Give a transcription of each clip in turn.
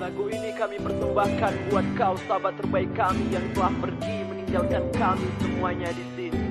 Lagu ini kami persembahkan buat kau sahabat terbaik kami yang telah pergi meninggalkan kami semuanya di sini.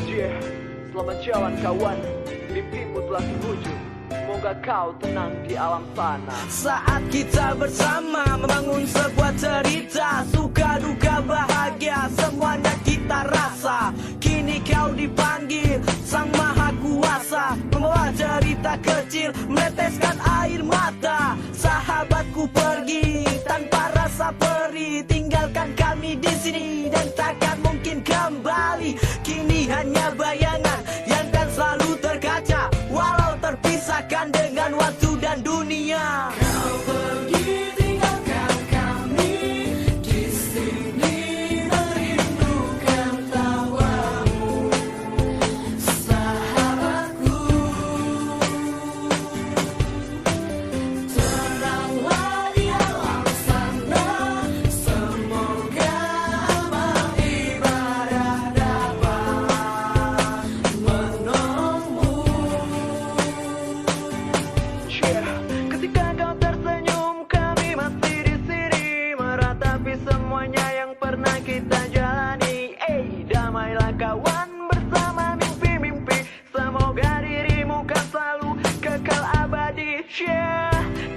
Yeah, selamat jalan kawan, mimpimu telah terwujud. Semoga kau tenang di alam sana. Saat kita bersama membangun sebuah cerita, suka duka bahagia semuanya kita rasa. Kini kau dipanggil Sang Maha Kuasa, membawa cerita kecil meneteskan air mata. Sahabatku pergi tanpa rasa perih, tinggalkan kami di sini dan takkan mungkin kembali. Kini hanya bayangan yang kan selalu terkaca, walau terpisahkan dengan waktu dan dunia. Kau pergi tinggalkan kami di sini, merindukan tawamu, sahabatku. Tenanglah di alam sana, semoga amal ibadah dapat menolongmu. Ketika kau tersenyum, kami masih di sini meratapi semuanya yang pernah kita jalani. Damailah kawan bersama mimpi-mimpi, semoga dirimu kan selalu kekal abadi.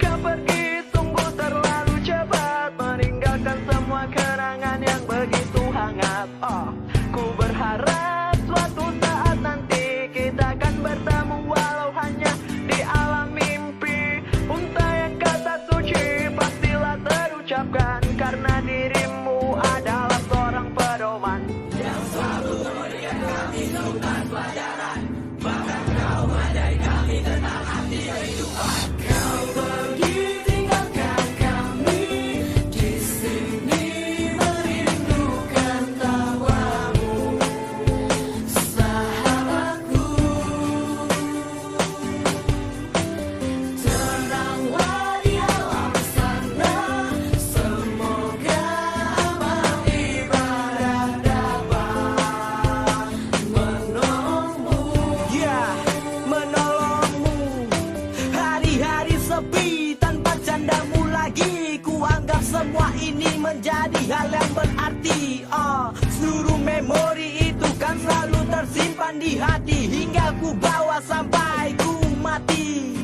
Kau pergi sungguh terlalu cepat, meninggalkan semua kenangan yang begitu hangat. Ku berharap suatu saat nanti kita akan bertemu, walau hanya di alam mimpi. Unta yang kata suci pastilah terucapkan, karena dirimu adalah seorang pedoman yang selalu memberikan kami sultan pelajaran. Bahkan kau mengajari kami tentang arti kehidupan. Kau pergi tinggalkan kami di sini, merindukan tawamu, sahabatku. Tenanglah di alam sana, semoga amal ibadah dapat menolongmu. Ya, menolongmu. Hari-hari sepi tanpa candamu lagi, ku anggap semua ini menjadi hal yang berarti. Seluruh memori itu kan selalu tersimpan di hati, hingga ku bawa sampai ku mati.